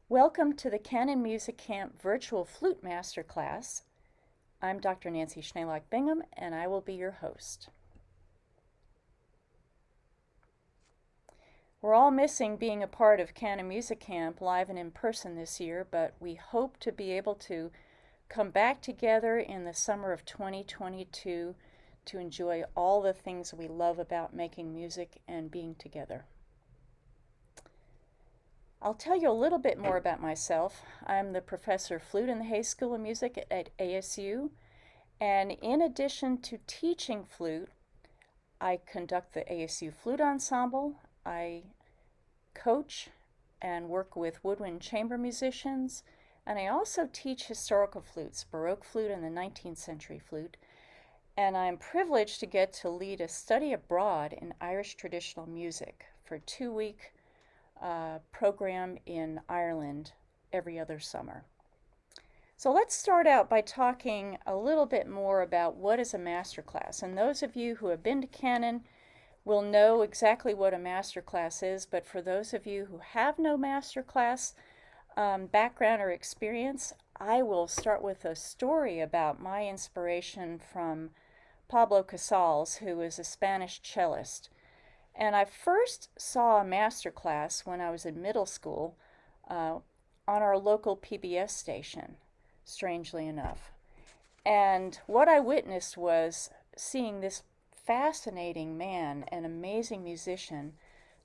Welcome to the Canon Music Camp Virtual Flute Masterclass. I'm Dr. Nancy Schneelock-Bingham, and I will be your host. We're all missing being a part of Canon Music Camp live and in person this year, but we hope to be able to come back together in the summer of 2022 to enjoy all the things we love about making music and being together. I'll tell you a little bit more about myself. I'm the professor of flute in the Hayes School of Music at ASU, and in addition to teaching flute, I conduct the ASU Flute Ensemble. I coach and work with woodwind chamber musicians, and I also teach historical flutes, Baroque flute and the 19th century flute. And I'm privileged to get to lead a study abroad in Irish traditional music for a 2-week program in Ireland every other summer. So let's start out by talking a little bit more about what is a masterclass. And those of you who have been to Canon will know exactly what a masterclass is, but for those of you who have no masterclass background or experience, I will start with a story about my inspiration from Pablo Casals, who is a Spanish cellist. And I first saw a master class when I was in middle school on our local PBS station, strangely enough. And what I witnessed was seeing this fascinating man, an amazing musician,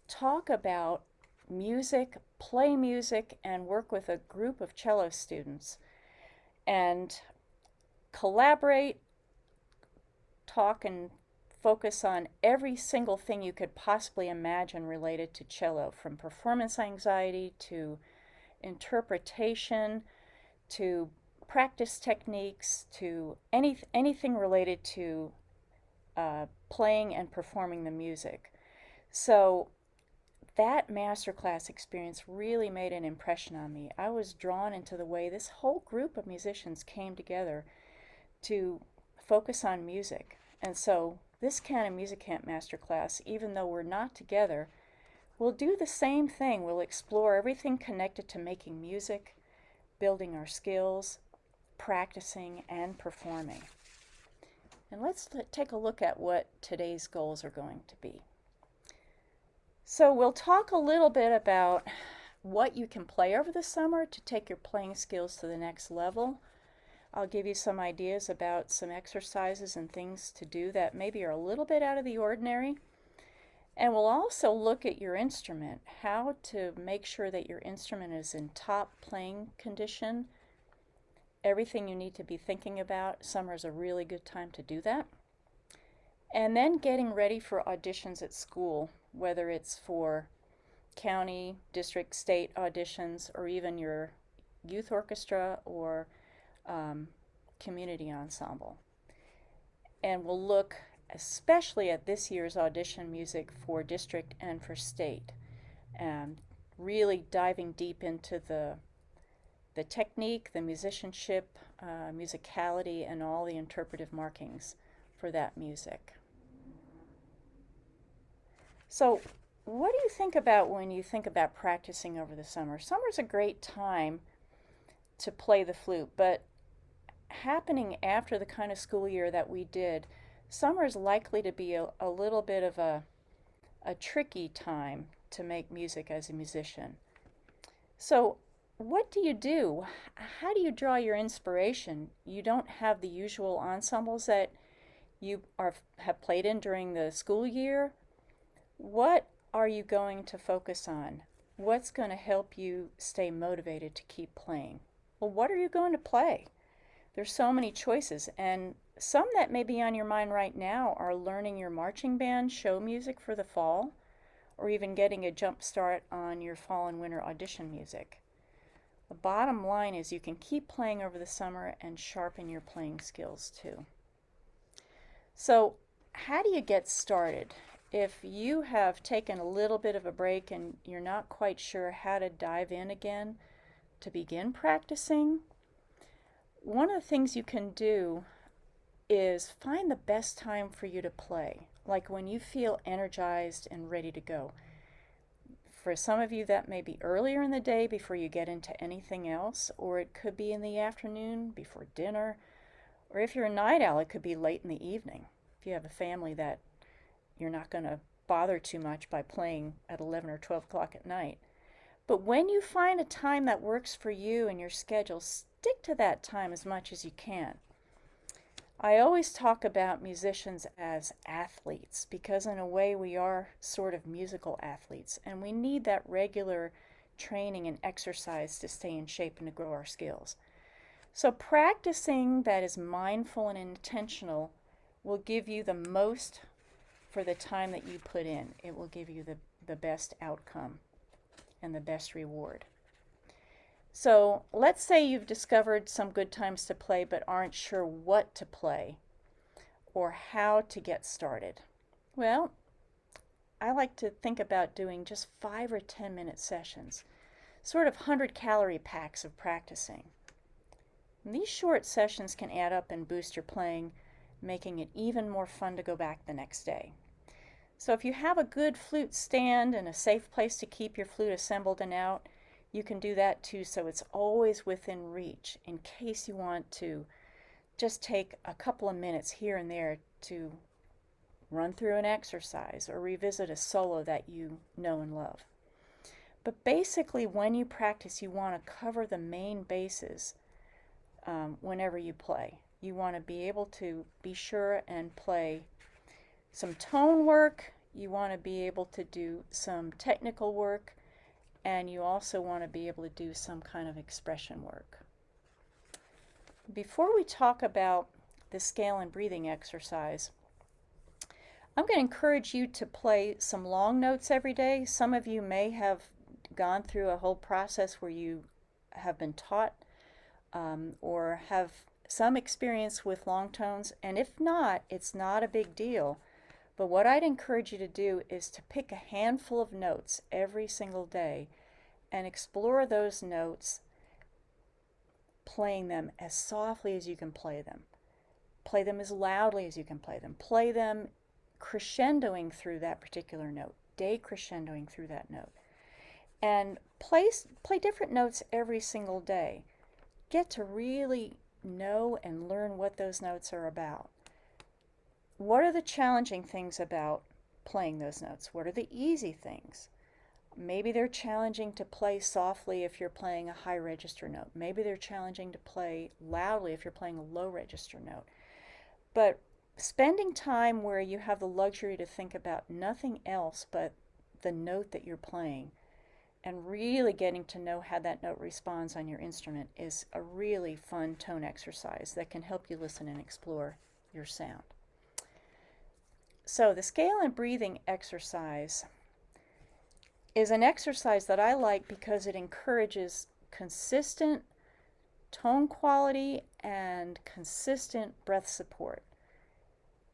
talk about music, play music, and work with a group of cello students and collaborate, talk, and focus on every single thing you could possibly imagine related to cello, from performance anxiety to interpretation to practice techniques to anything related to playing and performing the music. So that masterclass experience really made an impression on me. I was drawn into the way this whole group of musicians came together to focus on music. And so this Canon Music Camp Masterclass, even though we're not together, we'll do the same thing. We'll explore everything connected to making music, building our skills, practicing, and performing. And let's take a look at what today's goals are going to be. So we'll talk a little bit about what you can play over the summer to take your playing skills to the next level. I'll give you some ideas about some exercises and things to do that maybe are a little bit out of the ordinary. And we'll also look at your instrument, how to make sure that your instrument is in top playing condition, everything you need to be thinking about. Summer is a really good time to do that. And then getting ready for auditions at school, whether it's for county, district, state auditions, or even your youth orchestra or community ensemble. And we'll look especially at this year's audition music for district and for state, and really diving deep into the technique, the musicianship, musicality, and all the interpretive markings for that music. So what do you think about when you think about practicing over the summer? Summer's a great time to play the flute, but happening after the kind of school year that we did, summer is likely to be a little bit of a tricky time to make music as a musician. So what do you do? How do you draw your inspiration? You don't have the usual ensembles that you have played in during the school year. What are you going to focus on? What's going to help you stay motivated to keep playing? Well, what are you going to play? There's so many choices, and some that may be on your mind right now are learning your marching band show music for the fall, or even getting a jump start on your fall and winter audition music. The bottom line is you can keep playing over the summer and sharpen your playing skills too. So how do you get started? If you have taken a little bit of a break and you're not quite sure how to dive in again to begin practicing, one of the things you can do is find the best time for you to play, like when you feel energized and ready to go. For some of you, that may be earlier in the day before you get into anything else, or it could be in the afternoon before dinner, or if you're a night owl, it could be late in the evening. If you have a family that you're not going to bother too much by playing at 11 or 12 o'clock at night. But when you find a time that works for you and your schedule, stick to that time as much as you can. I always talk about musicians as athletes because in a way we are sort of musical athletes, and we need that regular training and exercise to stay in shape and to grow our skills. So practicing that is mindful and intentional will give you the most for the time that you put in. It will give you the best outcome and the best reward. So let's say you've discovered some good times to play but aren't sure what to play or how to get started. Well, I like to think about doing just 5 or 10-minute sessions, sort of 100-calorie packs of practicing. And these short sessions can add up and boost your playing, making it even more fun to go back the next day. So if you have a good flute stand and a safe place to keep your flute assembled and out, you can do that too, so it's always within reach in case you want to just take a couple of minutes here and there to run through an exercise or revisit a solo that you know and love. But basically, when you practice, you want to cover the main bases whenever you play. You want to be able to be sure and play some tone work. You want to be able to do some technical work. And you also want to be able to do some kind of expression work. Before we talk about the scale and breathing exercise, I'm going to encourage you to play some long notes every day. Some of you may have gone through a whole process where you have been taught or have some experience with long tones, and if not, it's not a big deal. But what I'd encourage you to do is to pick a handful of notes every single day and explore those notes, playing them as softly as you can play them. Play them as loudly as you can play them. Play them crescendoing through that particular note, decrescendoing through that note. And play different notes every single day. Get to really know and learn what those notes are about. What are the challenging things about playing those notes? What are the easy things? Maybe they're challenging to play softly if you're playing a high register note. Maybe they're challenging to play loudly if you're playing a low register note. But spending time where you have the luxury to think about nothing else but the note that you're playing and really getting to know how that note responds on your instrument is a really fun tone exercise that can help you listen and explore your sound. So the scale and breathing exercise is an exercise that I like because it encourages consistent tone quality and consistent breath support.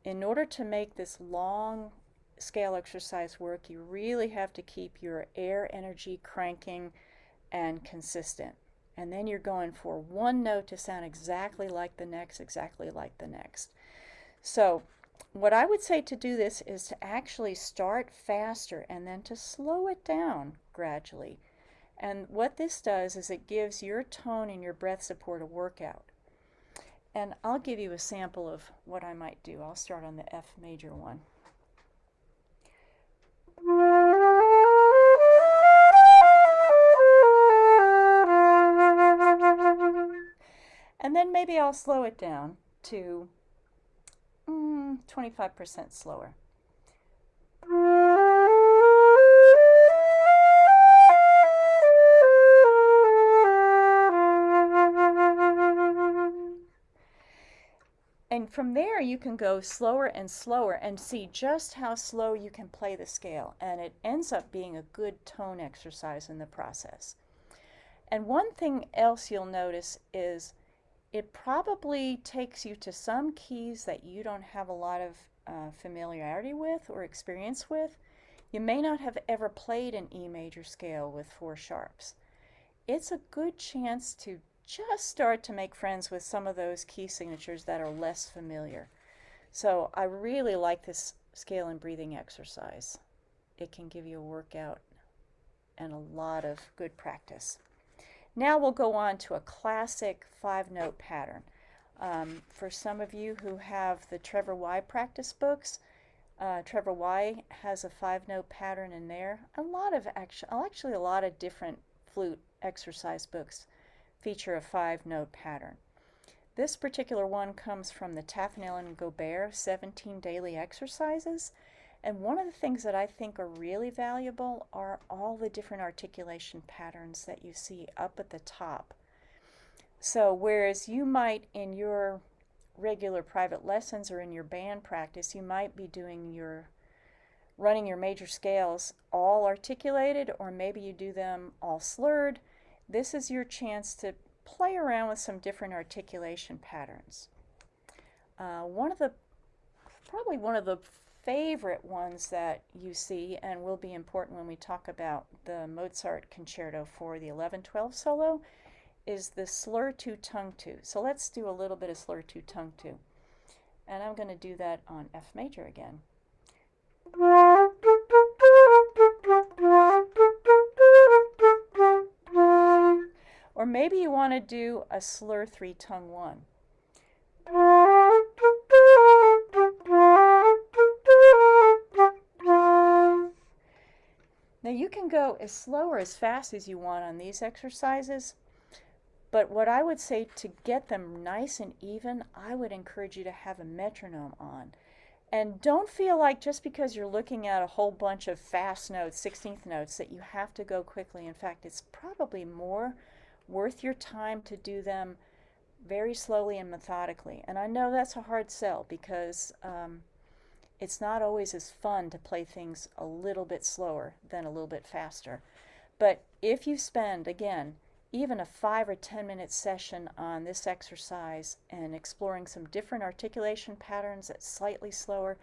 In order to make this long scale exercise work, you really have to keep your air energy cranking and consistent. And then you're going for one note to sound exactly like the next, exactly like the next. So what I would say to do this is to actually start faster and then to slow it down gradually. And what this does is it gives your tone and your breath support a workout. And I'll give you a sample of what I might do. I'll start on the F major one. And then maybe I'll slow it down to 25% slower. And from there you can go slower and slower and see just how slow you can play the scale, and it ends up being a good tone exercise in the process. And one thing else you'll notice is it probably takes you to some keys that you don't have a lot of familiarity with or experience with. You may not have ever played an E major scale with 4 sharps. It's a good chance to just start to make friends with some of those key signatures that are less familiar. So I really like this scale and breathing exercise. It can give you a workout and a lot of good practice. Now we'll go on to a classic 5-note pattern. For some of you who have the Trevor Y practice books, Trevor Y has a 5-note pattern in there. Actually a lot of different flute exercise books feature a 5-note pattern. This particular one comes from the Taffanel and Gobert 17 Daily Exercises. And one of the things that I think are really valuable are all the different articulation patterns that you see up at the top. So whereas you might in your regular private lessons or in your band practice, you might be running your major scales all articulated, or maybe you do them all slurred. This is your chance to play around with some different articulation patterns. Probably one of the favorite ones that you see and will be important when we talk about the Mozart Concerto for the 11-12 solo is the slur 2 tongue 2. So let's do a little bit of slur 2 tongue 2. And I'm going to do that on F major again. Or maybe you want to do a slur 3 tongue 1. Now you can go as slow or as fast as you want on these exercises, but what I would say to get them nice and even, I would encourage you to have a metronome on. And don't feel like just because you're looking at a whole bunch of fast notes, 16th notes, that you have to go quickly. In fact, it's probably more worth your time to do them very slowly and methodically. And I know that's a hard sell because it's not always as fun to play things a little bit slower than a little bit faster. But if you spend, again, even a 5 or 10 minute session on this exercise and exploring some different articulation patterns that's slightly slower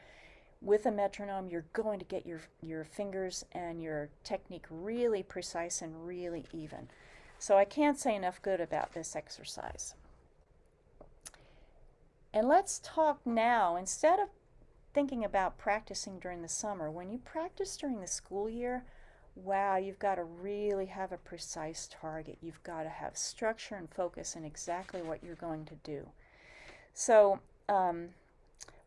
with a metronome, you're going to get your fingers and your technique really precise and really even. So I can't say enough good about this exercise. And let's talk now, instead of thinking about practicing during the summer, when you practice during the school year, wow, you've got to really have a precise target. You've got to have structure and focus in exactly what you're going to do. So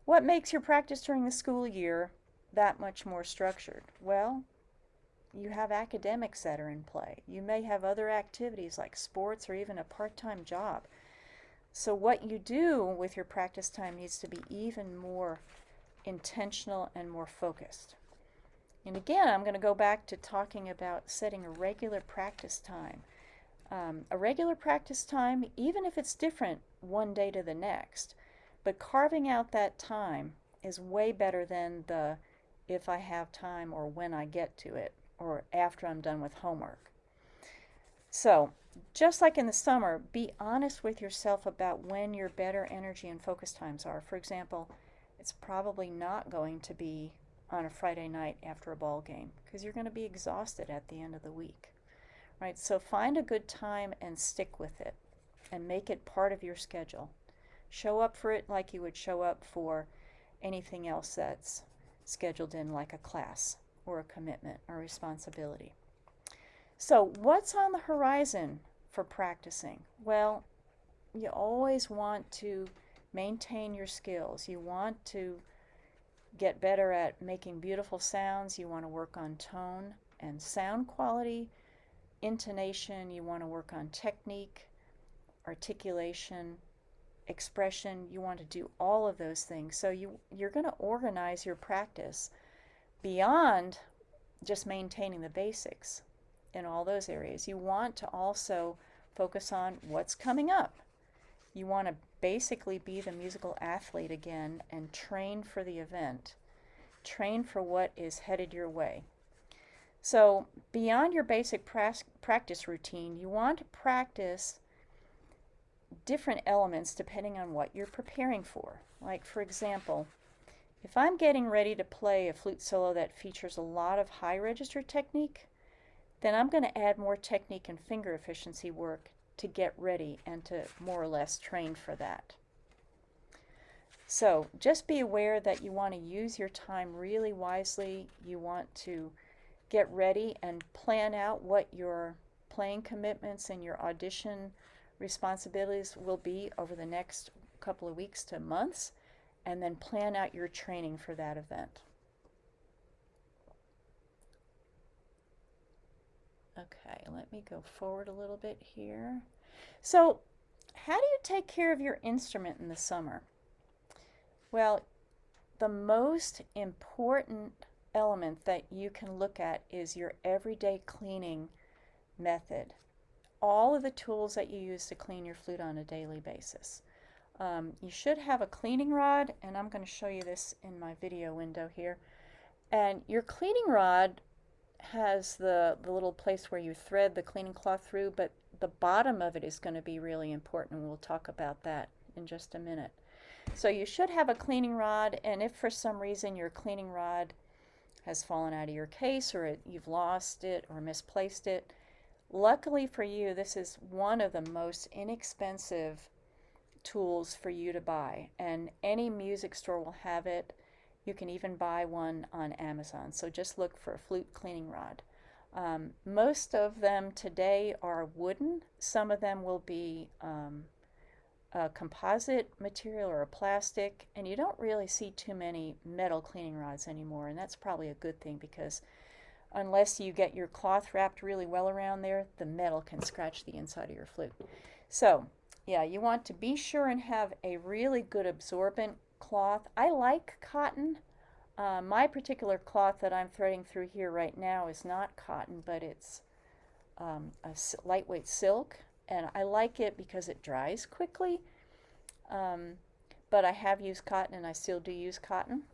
what makes your practice during the school year that much more structured? Well, you have academics that are in play. You may have other activities like sports or even a part-time job. So what you do with your practice time needs to be even more intentional and more focused. And again, I'm going to go back to talking about setting a regular practice time. A regular practice time, even if it's different one day to the next, but carving out that time is way better than the if I have time or when I get to it or after I'm done with homework. So, just like in the summer, be honest with yourself about when your better energy and focus times are. For example, it's probably not going to be on a Friday night after a ball game because you're going to be exhausted at the end of the week. Right? So find a good time and stick with it and make it part of your schedule. Show up for it like you would show up for anything else that's scheduled in, like a class or a commitment or responsibility. So what's on the horizon for practicing? Well, you always want to maintain your skills. You want to get better at making beautiful sounds. You want to work on tone and sound quality, intonation. You want to work on technique, articulation, expression. You want to do all of those things. So you're going to organize your practice beyond just maintaining the basics in all those areas. You want to also focus on what's coming up. You want to basically be the musical athlete again and train for the event. Train for what is headed your way. So beyond your basic practice routine, you want to practice different elements depending on what you're preparing for. Like, for example, if I'm getting ready to play a flute solo that features a lot of high register technique, then I'm going to add more technique and finger efficiency work to get ready and to more or less train for that. So just be aware that you want to use your time really wisely. You want to get ready and plan out what your playing commitments and your audition responsibilities will be over the next couple of weeks to months, and then plan out your training for that event. Okay, let me go forward a little bit here. So, how do you take care of your instrument in the summer? Well, the most important element that you can look at is your everyday cleaning method. All of the tools that you use to clean your flute on a daily basis. You should have a cleaning rod, and I'm going to show you this in my video window here. And your cleaning rod has the little place where you thread the cleaning cloth through, but the bottom of it is going to be really important, and we'll talk about that in just a minute. So you should have a cleaning rod, and if for some reason your cleaning rod has fallen out of your case, or you've lost it or misplaced it, luckily for you, this is one of the most inexpensive tools for you to buy, and any music store will have it. You can even buy one on Amazon. So just look for a flute cleaning rod. Most of them today are wooden. Some of them will be a composite material or a plastic, and you don't really see too many metal cleaning rods anymore, and that's probably a good thing, because unless you get your cloth wrapped really well around there, the metal can scratch the inside of your flute. So yeah, you want to be sure and have a really good absorbent cloth. I like cotton. My particular cloth that I'm threading through here right now is not cotton, but it's a lightweight silk, and I like it because it dries quickly. But I have used cotton, and I still do use cotton.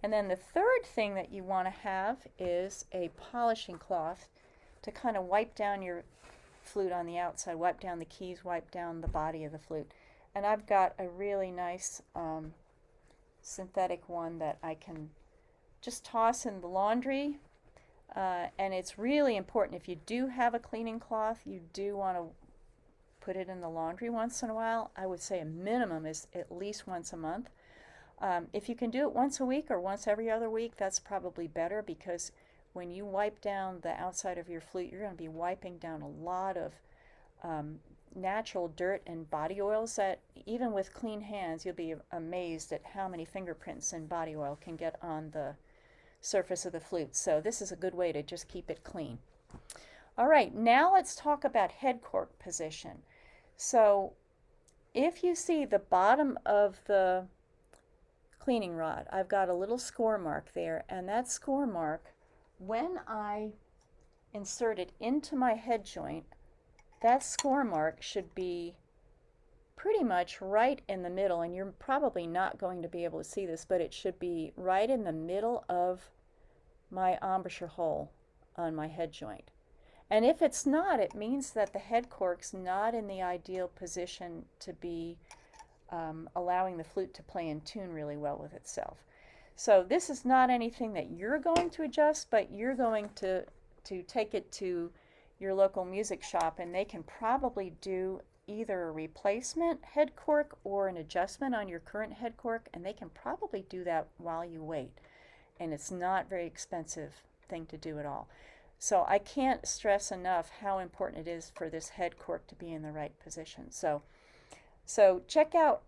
And then the third thing that you want to have is a polishing cloth to kind of wipe down your flute on the outside, wipe down the keys, wipe down the body of the flute. And I've got a really nice synthetic one that I can just toss in the laundry. And it's really important, if you do have a cleaning cloth, you do want to put it in the laundry once in a while. I would say a minimum is at least once a month. If you can do it once a week or once every other week, that's probably better, because when you wipe down the outside of your flute, you're going to be wiping down a lot of natural dirt and body oils that, even with clean hands, you'll be amazed at how many fingerprints and body oil can get on the surface of the flute. So this is a good way to just keep it clean. All right, now let's talk about head cork position. So if you see the bottom of the cleaning rod, I've got a little score mark there, and that score mark, when I insert it into my head joint, that score mark should be pretty much right in the middle, and you're probably not going to be able to see this, but it should be right in the middle of my embouchure hole on my head joint. And if it's not, it means that the head cork's not in the ideal position to be allowing the flute to play in tune really well with itself. So this is not anything that you're going to adjust, but you're going to take it to your local music shop, and they can probably do either a replacement head cork or an adjustment on your current head cork, and they can probably do that while you wait. And it's not a very expensive thing to do at all. So I can't stress enough how important it is for this head cork to be in the right position. So check out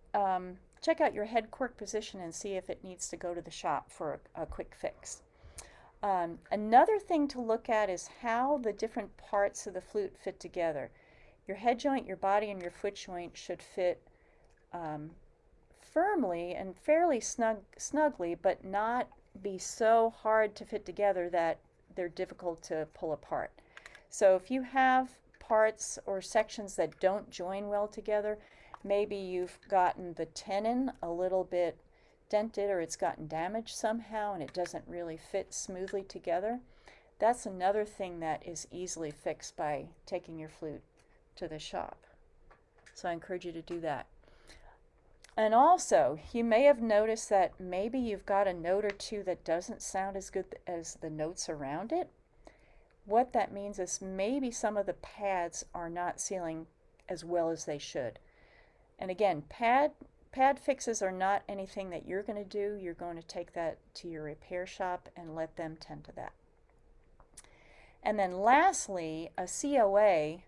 your head cork position and see if it needs to go to the shop for a quick fix. Another thing to look at is how the different parts of the flute fit together. Your head joint, your body, and your foot joint should fit firmly and fairly snugly, but not be so hard to fit together that they're difficult to pull apart. So if you have parts or sections that don't join well together, maybe you've gotten the tenon a little bit dented, or it's gotten damaged somehow and it doesn't really fit smoothly together, that's another thing that is easily fixed by taking your flute to the shop. So I encourage you to do that. And also, you may have noticed that maybe you've got a note or two that doesn't sound as good as the notes around it. What that means is maybe some of the pads are not sealing as well as they should. And again, pad fixes are not anything that you're going to do. You're going to take that to your repair shop and let them tend to that. And then lastly, a COA,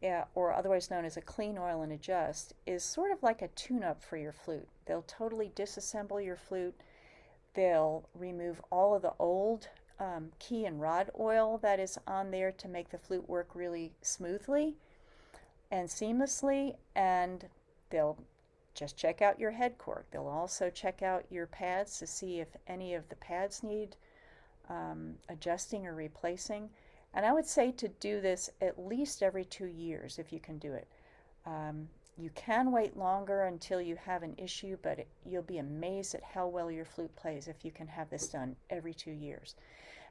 yeah, or otherwise known as a clean oil and adjust, is sort of like a tune-up for your flute. They'll totally disassemble your flute. They'll remove all of the old key and rod oil that is on there to make the flute work really smoothly and seamlessly, and they'll just check out your head cork. They'll also check out your pads to see if any of the pads need adjusting or replacing. And I would say to do this at least every 2 years if you can do it. You can wait longer until you have an issue, but you'll be amazed at how well your flute plays if you can have this done every 2 years.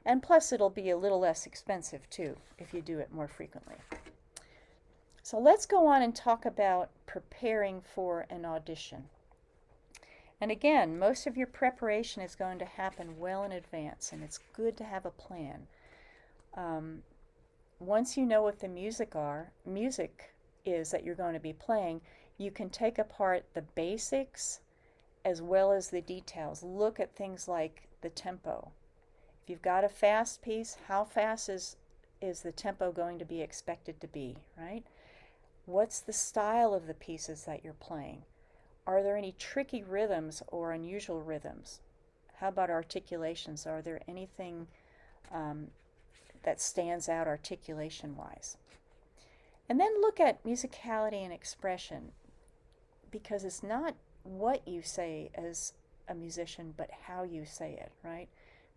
And plus it'll be a little less expensive too if you do it more frequently. So let's go on and talk about preparing for an audition. And again, most of your preparation is going to happen well in advance, and it's good to have a plan. Once you know what the music is that you're going to be playing, you can take apart the basics as well as the details. Look at things like the tempo. If you've got a fast piece, how fast is the tempo going to be expected to be, right? What's the style of the pieces that you're playing? Are there any tricky rhythms or unusual rhythms? How about articulations? Are there anything that stands out articulation-wise? And then look at musicality and expression, because it's not what you say as a musician, but how you say it, right?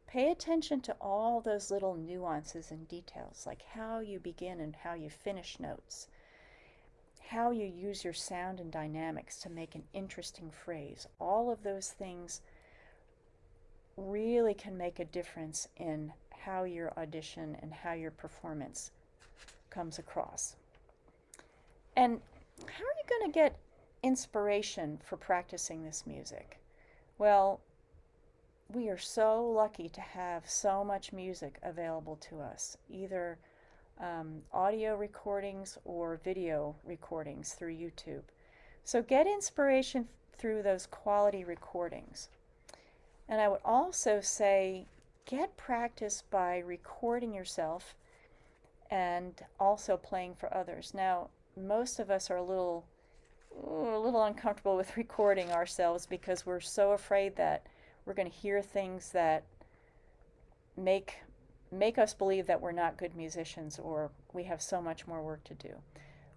Pay attention to all those little nuances and details, like how you begin and how you finish notes, how you use your sound and dynamics to make an interesting phrase. All of those things really can make a difference in how your audition and how your performance comes across. And how are you going to get inspiration for practicing this music? Well, we are so lucky to have so much music available to us, either audio recordings or video recordings through YouTube. So get inspiration through those quality recordings. And I would also say get practice by recording yourself and also playing for others. Now, most of us are a little uncomfortable with recording ourselves because we're so afraid that we're going to hear things that make us believe that we're not good musicians or we have so much more work to do.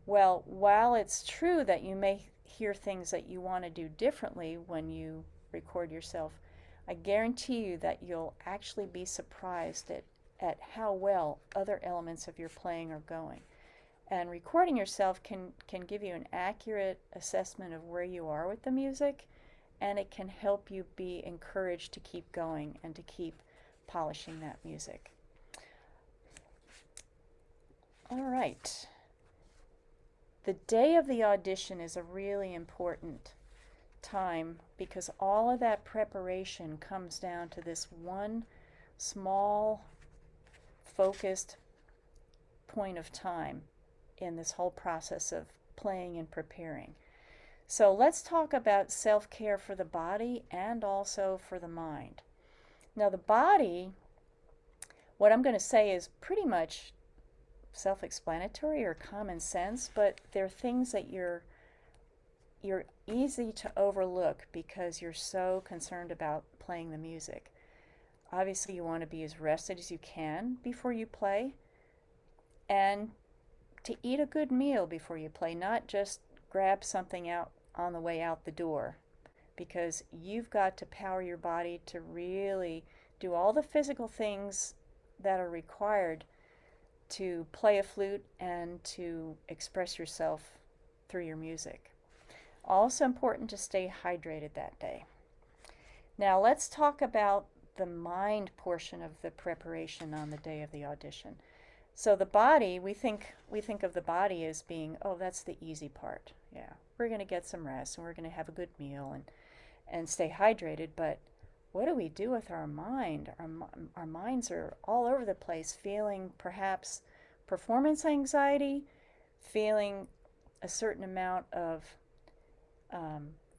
Well, while it's true that you may hear things that you want to do differently when you record yourself, I guarantee you that you'll actually be surprised at how well other elements of your playing are going. And recording yourself can give you an accurate assessment of where you are with the music, and it can help you be encouraged to keep going and to keep polishing that music. All right. The day of the audition is a really important time because all of that preparation comes down to this one small focused point of time in this whole process of playing and preparing. So let's talk about self-care for the body and also for the mind. Now the body, what I'm going to say is pretty much self-explanatory or common sense, but they're things that you're easy to overlook because you're so concerned about playing the music. Obviously you want to be as rested as you can before you play, and to eat a good meal before you play, not just grab something out on the way out the door, because you've got to power your body to really do all the physical things that are required to play a flute and to express yourself through your music. Also important to stay hydrated that day. Now let's talk about the mind portion of the preparation on the day of the audition. So the body, we think of the body as being, oh, that's the easy part. Yeah, we're going to get some rest and we're going to have a good meal and stay hydrated. But what do we do with our mind? Our minds are all over the place, feeling perhaps performance anxiety, feeling a certain amount of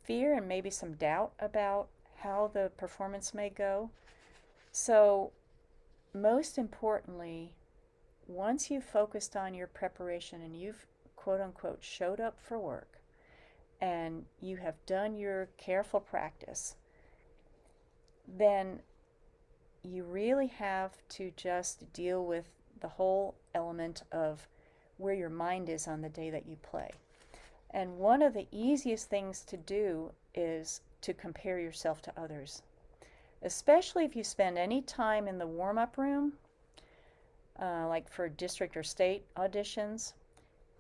fear and maybe some doubt about how the performance may go. So most importantly, once you've focused on your preparation and you've quote unquote showed up for work and you have done your careful practice, then you really have to just deal with the whole element of where your mind is on the day that you play. And one of the easiest things to do is to compare yourself to others, especially if you spend any time in the warm-up room, like for district or state auditions.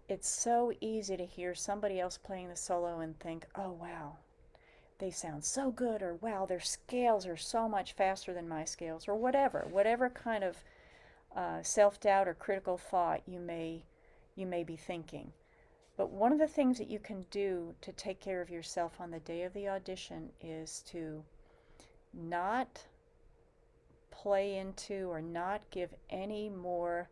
It's so easy to hear somebody else playing the solo and think, oh wow, they sound so good, or wow, their scales are so much faster than my scales, or whatever kind of self-doubt or critical thought you may be thinking. But one of the things that you can do to take care of yourself on the day of the audition is to not play into or not give any more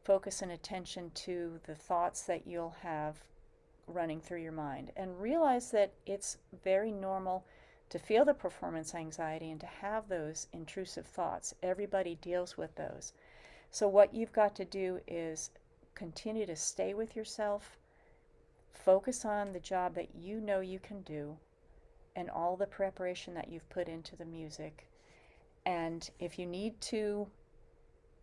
focus and attention to the thoughts that you'll have running through your mind, and realize that it's very normal to feel the performance anxiety and to have those intrusive thoughts. Everybody deals with those. So what you've got to do is continue to stay with yourself, focus on the job that you know you can do and all the preparation that you've put into the music. And if you need to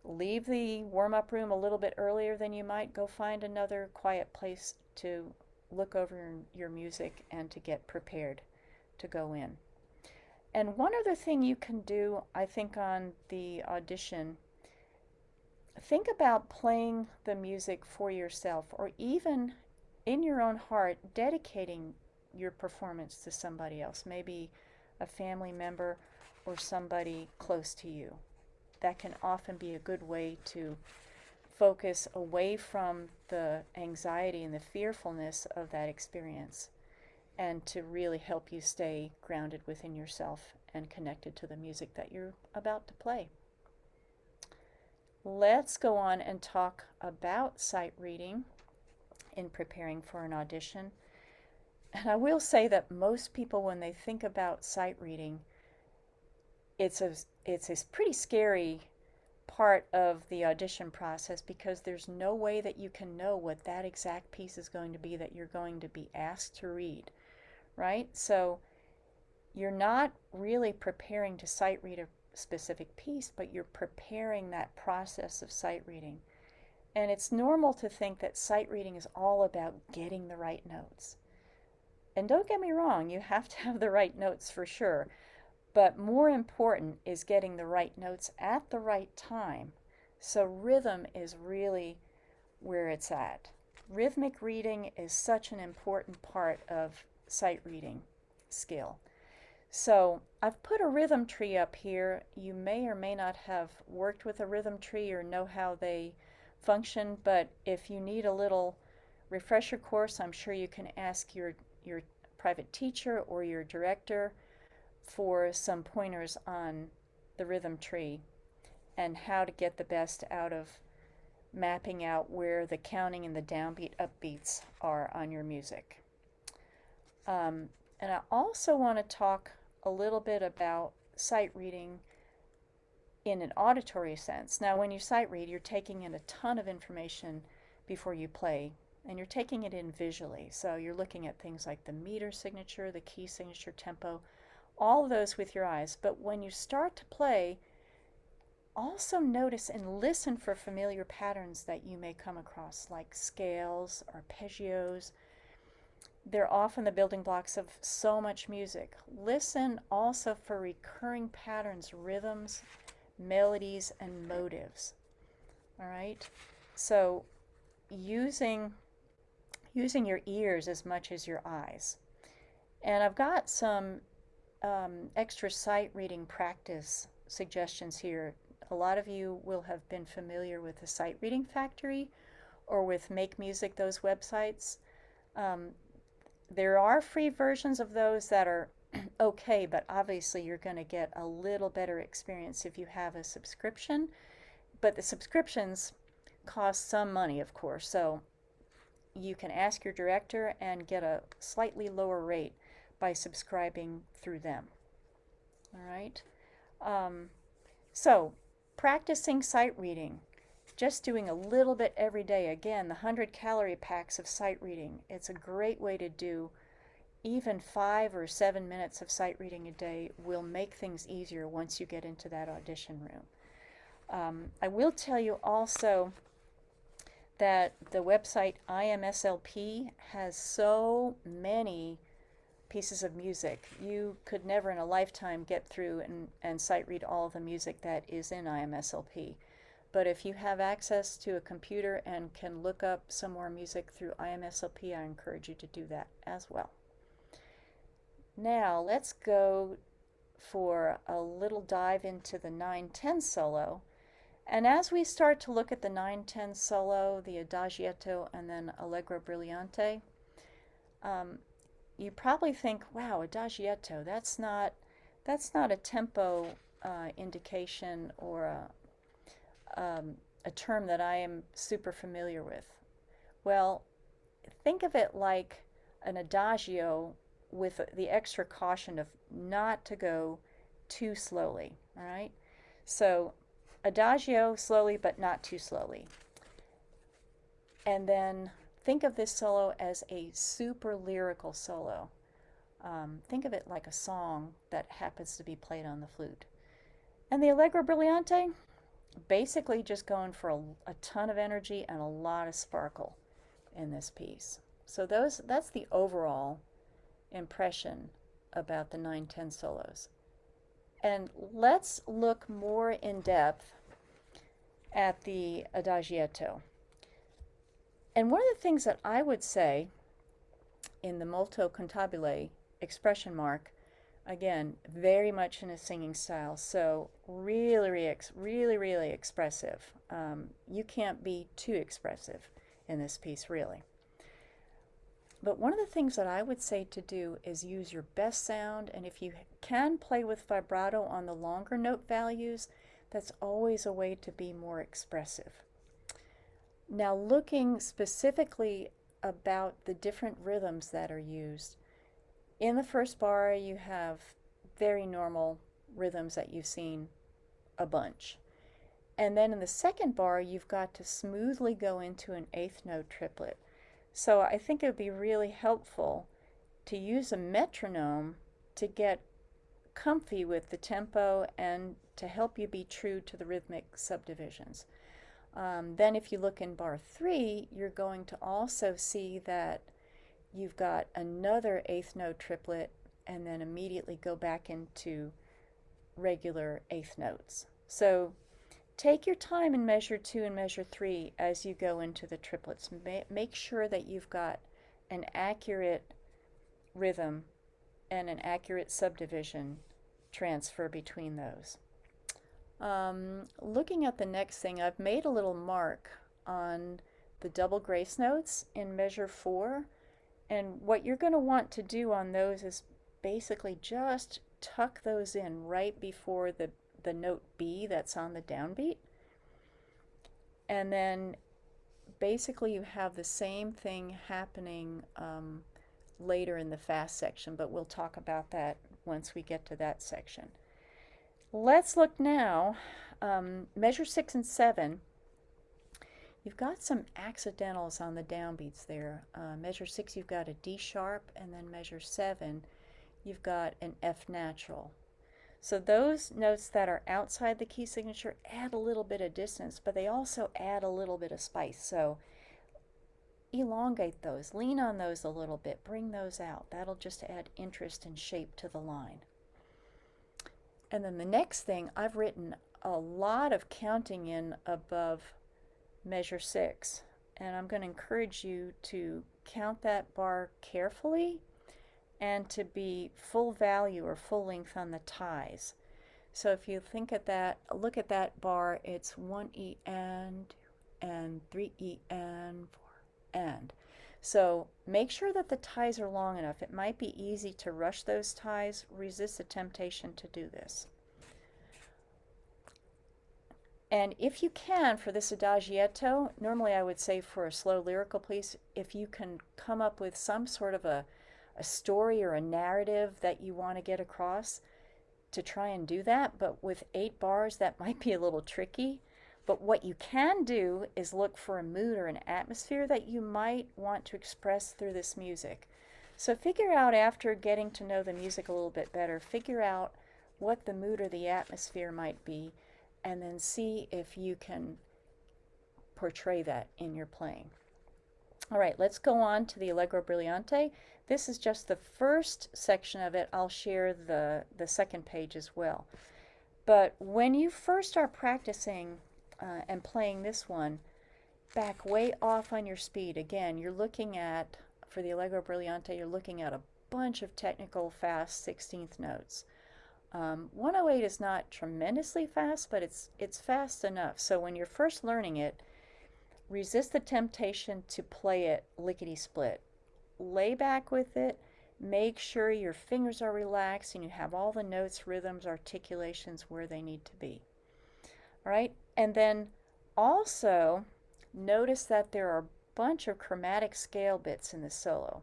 leave the warm-up room a little bit earlier than you might, go find another quiet place to look over your music and to get prepared to go in. And one other thing you can do, I think, on the audition, think about playing the music for yourself, or even in your own heart, dedicating your performance to somebody else, maybe a family member or somebody close to you. That can often be a good way to focus away from the anxiety and the fearfulness of that experience, and to really help you stay grounded within yourself and connected to the music that you're about to play. Let's go on and talk about sight reading in preparing for an audition. And I will say that most people, when they think about sight reading, it's a pretty scary part of the audition process, because there's no way that you can know what that exact piece is going to be that you're going to be asked to read, right? So you're not really preparing to sight read a specific piece, but you're preparing that process of sight reading. And it's normal to think that sight reading is all about getting the right notes. And don't get me wrong, you have to have the right notes for sure. But more important is getting the right notes at the right time. So rhythm is really where it's at. Rhythmic reading is such an important part of sight reading skill. So I've put a rhythm tree up here. You may or may not have worked with a rhythm tree or know how they function, but if you need a little refresher course, I'm sure you can ask your private teacher or your director for some pointers on the rhythm tree and how to get the best out of mapping out where the counting and the downbeat upbeats are on your music. And I also want to talk a little bit about sight reading in an auditory sense. Now, when you sight read, you're taking in a ton of information before you play, and you're taking it in visually. So you're looking at things like the meter signature, the key signature, tempo, all of those with your eyes. But when you start to play, also notice and listen for familiar patterns that you may come across, like scales, arpeggios. They're often the building blocks of so much music. Listen also for recurring patterns, rhythms, melodies, and motives. All right? So using your ears as much as your eyes. And I've got some extra sight reading practice suggestions here. A lot of you will have been familiar with the Sight Reading Factory or with Make Music, those websites. There are free versions of those that are okay, but obviously you're going to get a little better experience if you have a subscription. But the subscriptions cost some money, of course, so you can ask your director and get a slightly lower rate by subscribing through them. All right. So practicing sight reading. just doing a little bit every day. Again, the 100-calorie packs of sight reading. It's a great way to do even 5 or 7 minutes of sight reading a day will make things easier once you get into that audition room. I will tell you also that the website IMSLP has so many pieces of music. You could never in a lifetime get through and sight read all the music that is in IMSLP. But if you have access to a computer and can look up some more music through IMSLP, I encourage you to do that as well. Now let's go for a little dive into the 9-10 solo. And as we start to look at the 9-10 solo, the Adagietto and then Allegro brilliante, you probably think, wow, Adagietto, that's not a tempo indication or a term that I am super familiar with. Well, think of it like an adagio with the extra caution of not to go too slowly, all right? So adagio, slowly but not too slowly. And then think of this solo as a super lyrical solo. Think of it like a song that happens to be played on the flute. And the Allegro brilliante, basically just going for a ton of energy and a lot of sparkle in this piece. So that's the overall impression about the 9-10 solos. And let's look more in depth at the Adagietto. And one of the things that I would say in the molto cantabile expression mark, again, very much in a singing style, so really expressive. You can't be too expressive in this piece, really. But one of the things that I would say to do is use your best sound, and if you can play with vibrato on the longer note values, that's always a way to be more expressive. Now, looking specifically about the different rhythms that are used, in the first bar you have very normal rhythms that you've seen a bunch. And then in the second bar you've got to smoothly go into an eighth note triplet. So I think it would be really helpful to use a metronome to get comfy with the tempo and to help you be true to the rhythmic subdivisions. Then if you look in bar 3, you're going to also see that you've got another eighth note triplet and then immediately go back into regular eighth notes. So take your time in measure 2 and measure 3 as you go into the triplets. Make sure that you've got an accurate rhythm and an accurate subdivision transfer between those. Looking at the next thing, I've made a little mark on the double grace notes in measure 4, and what you're going to want to do on those is basically just tuck those in right before the note B that's on the downbeat, and then basically you have the same thing happening later in the fast section, but we'll talk about that once we get to that section. Let's look now, measure 6 and 7. You've got some accidentals on the downbeats there. Measure 6 you've got a D sharp, and then measure 7 you've got an F natural. So those notes that are outside the key signature add a little bit of distance, but they also add a little bit of spice. So elongate those, lean on those a little bit, bring those out. That'll just add interest and shape to the line. And then the next thing, I've written a lot of counting in above measure 6, and I'm going to encourage you to count that bar carefully and to be full value or full length on the ties. So if you think at that, look at that bar, it's 1 E and 3 E and 4 and. So make sure that the ties are long enough. It might be easy to rush those ties. Resist the temptation to do this. And if you can, for this Adagietto, normally I would say for a slow lyrical piece, if you can come up with some sort of a story or a narrative that you want to get across, to try and do that. But with 8 bars, that might be a little tricky. But what you can do is look for a mood or an atmosphere that you might want to express through this music. So figure out, after getting to know the music a little bit better, figure out what the mood or the atmosphere might be, and then see if you can portray that in your playing. All right, let's go on to the Allegro Brilliante. This is just the first section of it. I'll share the second page as well. But when you first start practicing and playing this one, back way off on your speed. Again, you're looking at, for the Allegro Brilliante, you're looking at a bunch of technical fast 16th notes. 108 is not tremendously fast, but it's fast enough. So when you're first learning it, resist the temptation to play it lickety-split. Lay back with it. Make sure your fingers are relaxed and you have all the notes, rhythms, articulations where they need to be. All right, and then also notice that there are a bunch of chromatic scale bits in the solo.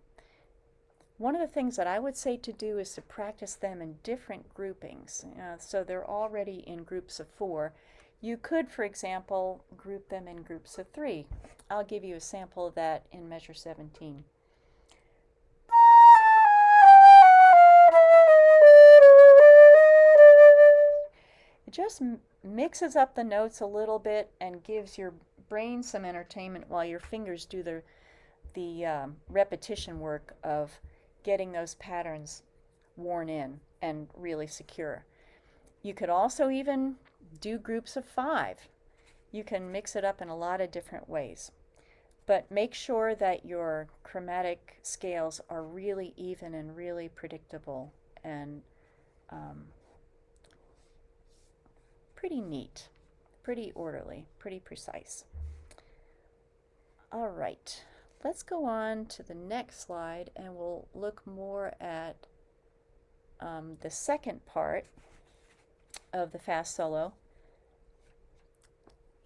One of the things that I would say to do is to practice them in different groupings. So they're already in groups of 4. You could, for example, group them in groups of 3. I'll give you a sample of that in measure 17. It just mixes up the notes a little bit and gives your brain some entertainment while your fingers do the repetition work of getting those patterns worn in and really secure. You could also even do groups of 5. You can mix it up in a lot of different ways. But make sure that your chromatic scales are really even and really predictable and pretty neat, pretty orderly, pretty precise. All right, let's go on to the next slide and we'll look more at the second part of the fast solo.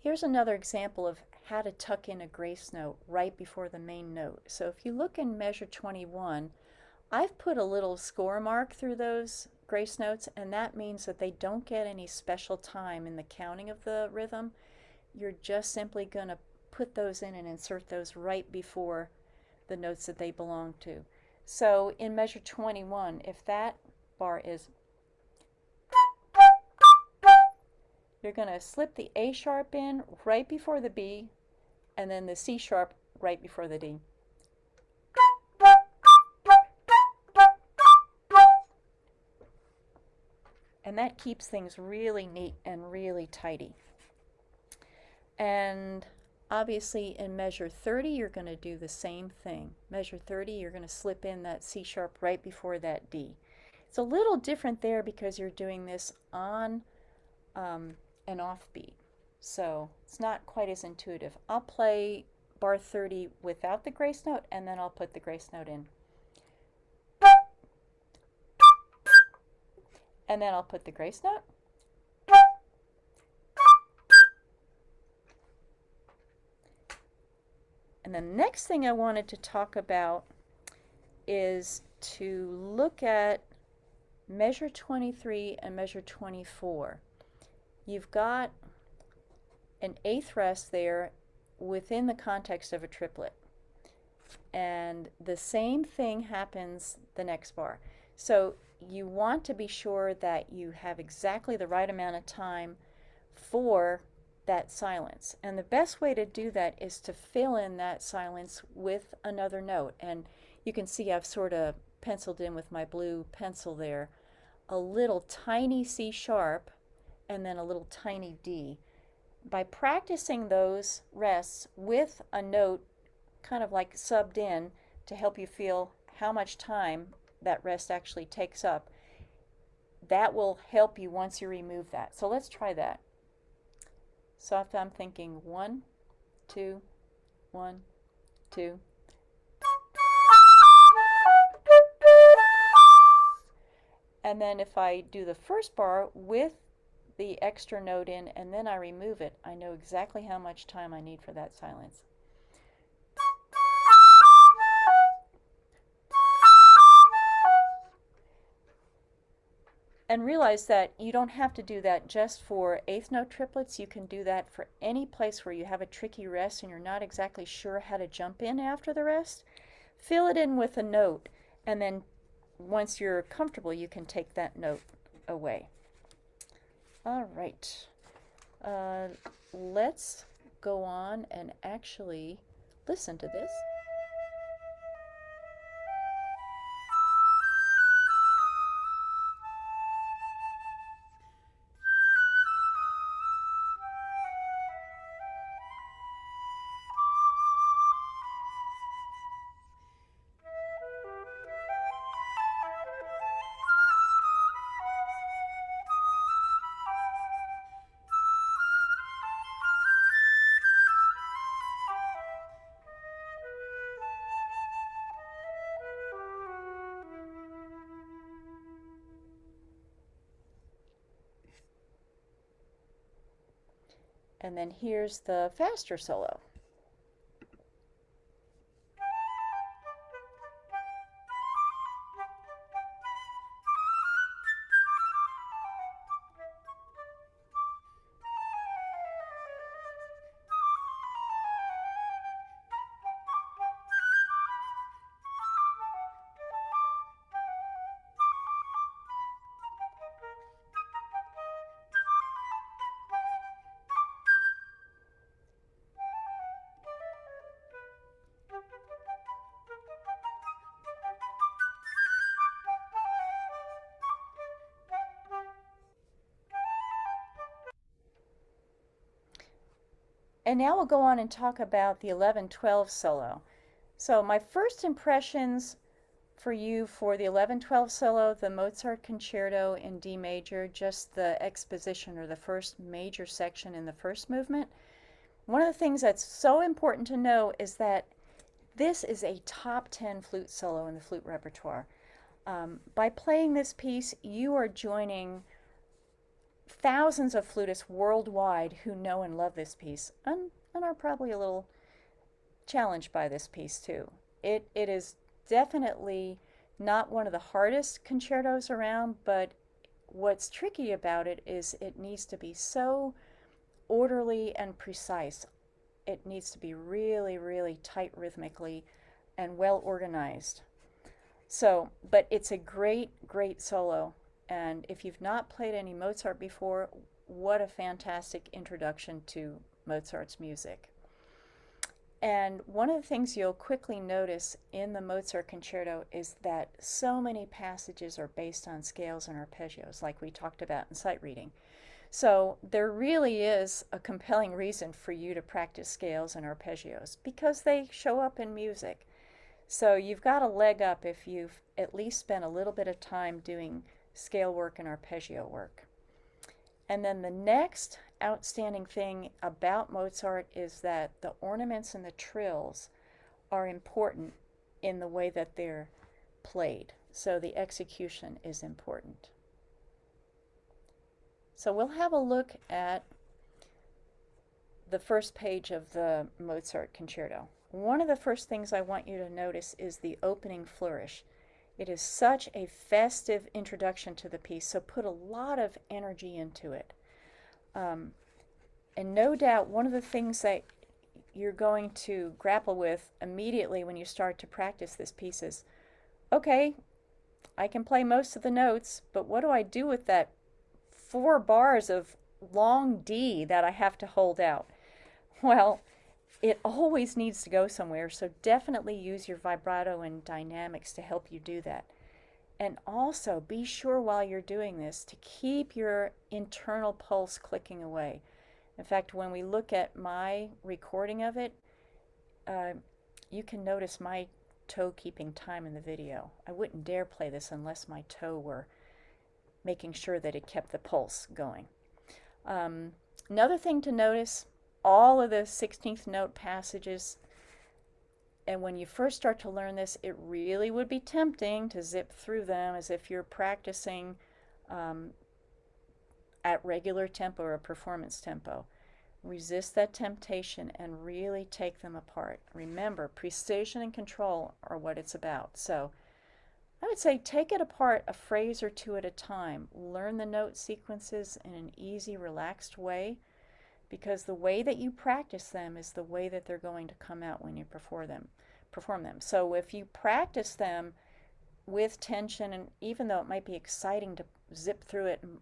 Here's another example of how to tuck in a grace note right before the main note. So if you look in measure 21, I've put a little score mark through those grace notes, and that means that they don't get any special time in the counting of the rhythm. You're just simply going to put those in and insert those right before the notes that they belong to. So in measure 21, if that bar is, you're going to slip the A sharp in right before the B, and then the C sharp right before the D. And that keeps things really neat and really tidy. And obviously in measure 30, you're going to do the same thing. Measure 30, you're going to slip in that C sharp right before that D. It's a little different there because you're doing this on an offbeat. So it's not quite as intuitive. I'll play bar 30 without the grace note, and then I'll put the grace note in. And then I'll put the grace note. And the next thing I wanted to talk about is to look at measure 23 and measure 24. You've got an 8th rest there within the context of a triplet. And the same thing happens the next bar. So you want to be sure that you have exactly the right amount of time for that silence. And the best way to do that is to fill in that silence with another note. And you can see I've sort of penciled in with my blue pencil there a little tiny C sharp and then a little tiny D. By practicing those rests with a note kind of like subbed in to help you feel how much time that rest actually takes up, that will help you once you remove that. So let's try that. So if I'm thinking 1, 2, 1, 2. And then if I do the first bar with the extra note in and then I remove it, I know exactly how much time I need for that silence. And realize that you don't have to do that just for eighth note triplets. You can do that for any place where you have a tricky rest and you're not exactly sure how to jump in after the rest. Fill it in with a note, and then once you're comfortable, you can take that note away. All right. Let's go on and actually listen to this. And then here's the faster solo. And now we'll go on and talk about the 11-12 solo. So my first impressions for you for the 11-12 solo, the Mozart Concerto in D major, just the exposition or the first major section in the first movement. One of the things that's so important to know is that this is a top 10 flute solo in the flute repertoire. By playing this piece, you are joining thousands of flutists worldwide who know and love this piece and are probably a little challenged by this piece too. It is definitely not one of the hardest concertos around, but what's tricky about it is it needs to be so orderly and precise. It needs to be really, really tight rhythmically and well organized. So, but it's a great, great solo. And if you've not played any Mozart before, what a fantastic introduction to Mozart's music. And one of the things you'll quickly notice in the Mozart Concerto is that so many passages are based on scales and arpeggios, like we talked about in sight reading. So there really is a compelling reason for you to practice scales and arpeggios because they show up in music. So you've got a leg up if you've at least spent a little bit of time doing scale work and arpeggio work. And then the next outstanding thing about Mozart is that the ornaments and the trills are important in the way that they're played. So the execution is important. So we'll have a look at the first page of the Mozart Concerto. One of the first things I want you to notice is the opening flourish. It is such a festive introduction to the piece, so put a lot of energy into it. And no doubt one of the things that you're going to grapple with immediately when you start to practice this piece is, okay, I can play most of the notes, but what do I do with that 4 bars of long D that I have to hold out? Well, it always needs to go somewhere, so definitely use your vibrato and dynamics to help you do that. And also be sure while you're doing this to keep your internal pulse clicking away. In fact, when we look at my recording of it, you can notice my toe keeping time in the video. I wouldn't dare play this unless my toe were making sure that it kept the pulse going. Another thing to notice, all of the 16th note passages, and when you first start to learn this, it really would be tempting to zip through them as if you're practicing at regular tempo or performance tempo. Resist that temptation and really take them apart. Remember, precision and control are what it's about. So I would say take it apart a phrase or two at a time. Learn the note sequences in an easy, relaxed way, because the way that you practice them is the way that they're going to come out when you perform them. So if you practice them with tension, and even though it might be exciting to zip through it and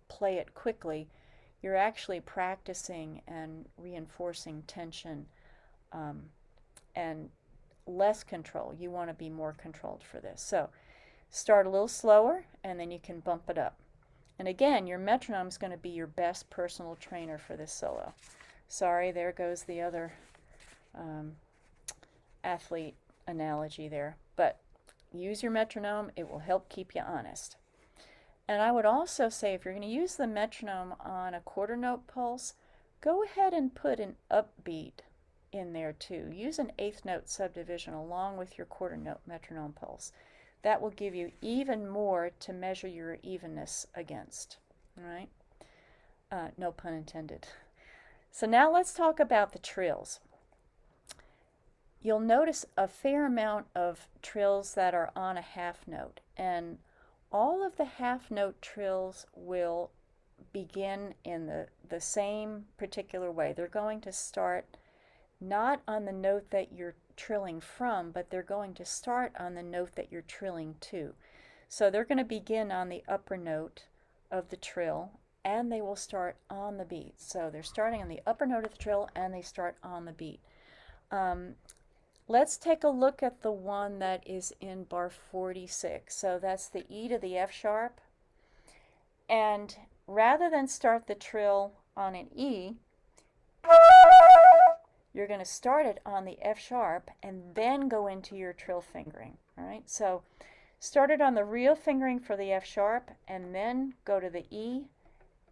play it quickly, you're actually practicing and reinforcing tension and less control. You want to be more controlled for this. So start a little slower, and then you can bump it up. And again, your metronome is going to be your best personal trainer for this solo. Sorry, there goes the other athlete analogy there. But use your metronome. It will help keep you honest. And I would also say, if you're going to use the metronome on a quarter note pulse, go ahead and put an upbeat in there too. Use an eighth note subdivision along with your quarter note metronome pulse. That will give you even more to measure your evenness against. All right? No pun intended. So now let's talk about the trills. You'll notice a fair amount of trills that are on a half note, and all of the half note trills will begin in the same particular way. They're going to start not on the note that you're trilling from, but they're going to start on the note that you're trilling to. So they're going to begin on the upper note of the trill, and they will start on the beat. So they're starting on the upper note of the trill, and they start on the beat. Let's take a look at the one that is in bar 46. So that's the E to the F sharp. And rather than start the trill on an E, you're going to start it on the F sharp and then go into your trill fingering. All right, so start it on the real fingering for the F sharp, and then go to the E,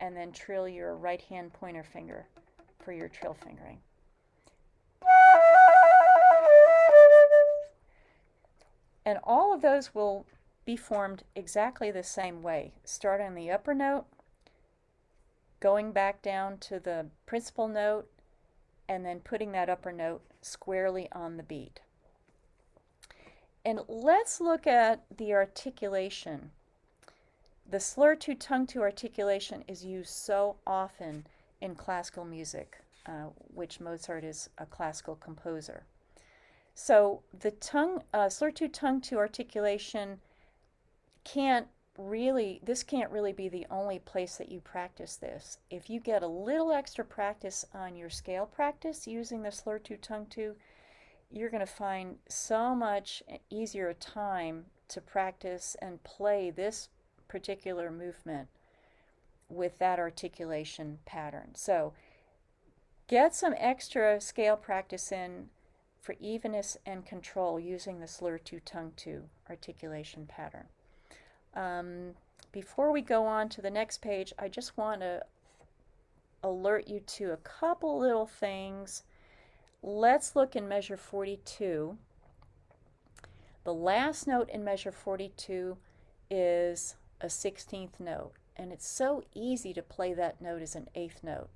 and then trill your right hand pointer finger for your trill fingering. And all of those will be formed exactly the same way. Start on the upper note, going back down to the principal note, and then putting that upper note squarely on the beat. And let's look at the articulation. The slur to tongue to articulation is used so often in classical music, which Mozart is a classical composer. So the slur to tongue to articulation can't really be the only place that you practice this. If you get a little extra practice on your scale practice using the slur to tongue to, you're going to find so much easier time to practice and play this particular movement with that articulation pattern. So get some extra scale practice in for evenness and control using the slur to tongue to articulation pattern. Before we go on to the next page, I just want to alert you to a couple little things. Let's look in measure 42. The last note in measure 42 is a 16th note, and it's so easy to play that note as an 8th note.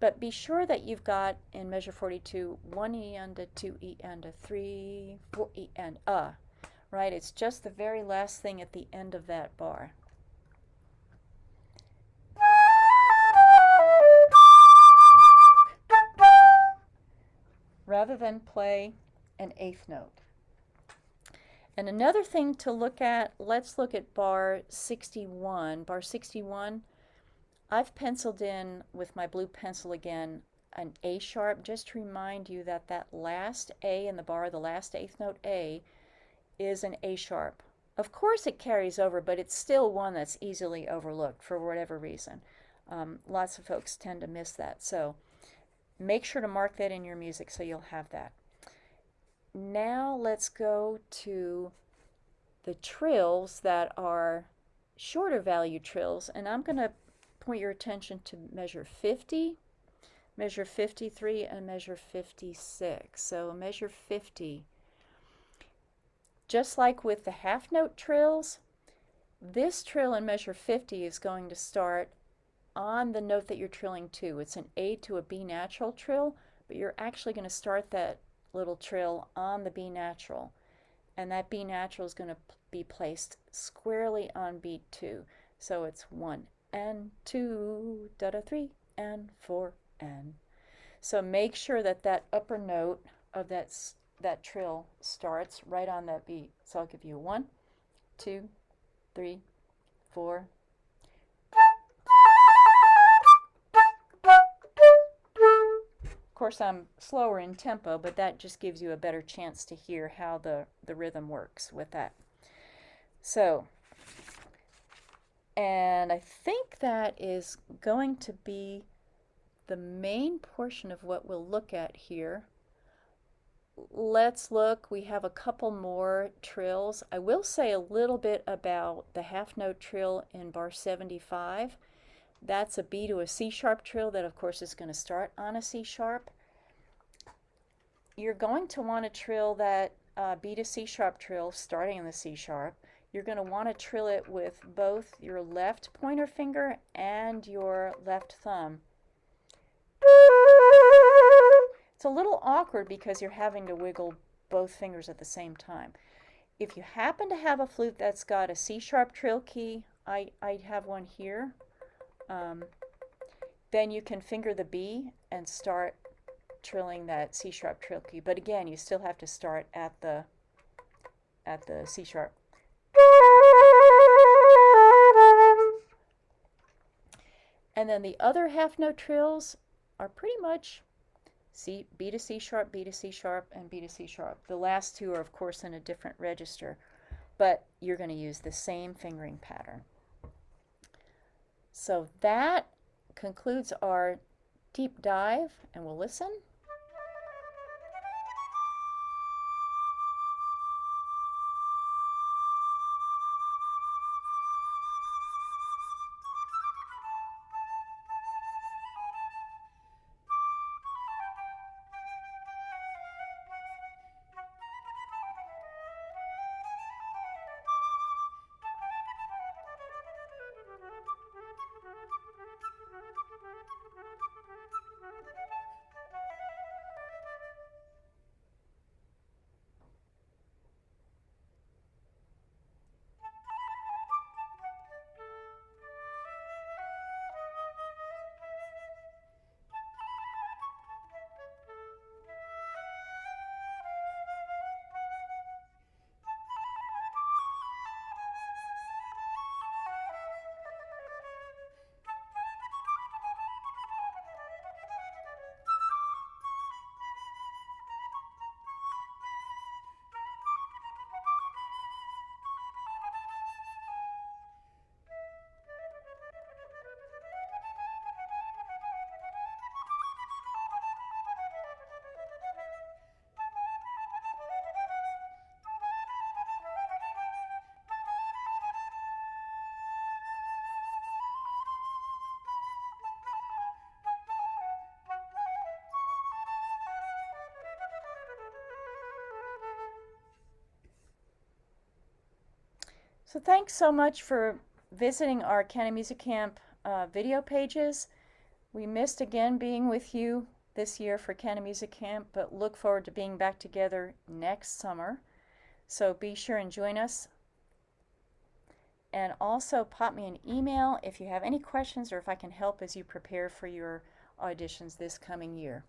But be sure that you've got in measure 42 1 E and a 2 E and a 3, 4 E and a. Right? It's just the very last thing at the end of that bar. Rather than play an 8th note. And another thing to look at, let's look at bar 61. Bar 61, I've penciled in with my blue pencil again an A sharp, just to remind you that that last A in the bar, the last 8th note A, is an A sharp. Of course it carries over, but it's still one that's easily overlooked for whatever reason. Lots of folks tend to miss that. So make sure to mark that in your music so you'll have that. Now let's go to the trills that are shorter value trills, and I'm going to point your attention to measure 50, measure 53, and measure 56. So measure 50. Just like with the half note trills, this trill in measure 50 is going to start on the note that you're trilling to. It's an A to a B natural trill, but you're actually going to start that little trill on the B natural. and that B natural is going to be placed squarely on beat 2. So it's 1 and 2, da da 3 and 4 and. So make sure that that upper note of that trill starts right on that beat. So I'll give you 1, 2, 3, 4. Of course, I'm slower in tempo, but that just gives you a better chance to hear how the rhythm works with that. So, and I think that is going to be the main portion of what we'll look at here. Let's look. We have a couple more trills. I will say a little bit about the half note trill in bar 75. That's a B to a C sharp trill that of course is going to start on a C sharp. You're going to want to trill that B to C sharp trill starting in the C sharp. You're going to want to trill it with both your left pointer finger and your left thumb. It's a little awkward because you're having to wiggle both fingers at the same time. If you happen to have a flute that's got a C sharp trill key, I have one here, then you can finger the B and start trilling that C sharp trill key. But again, you still have to start at the C sharp. And then the other half note trills are pretty much B to C sharp, B to C sharp, and B to C sharp. The last two are of course in a different register, but you're going to use the same fingering pattern. So that concludes our deep dive, and we'll listen. So thanks so much for visiting our Canon Music Camp video pages. We missed again being with you this year for Canon Music Camp, but look forward to being back together next summer. So be sure and join us. And also pop me an email if you have any questions or if I can help as you prepare for your auditions this coming year.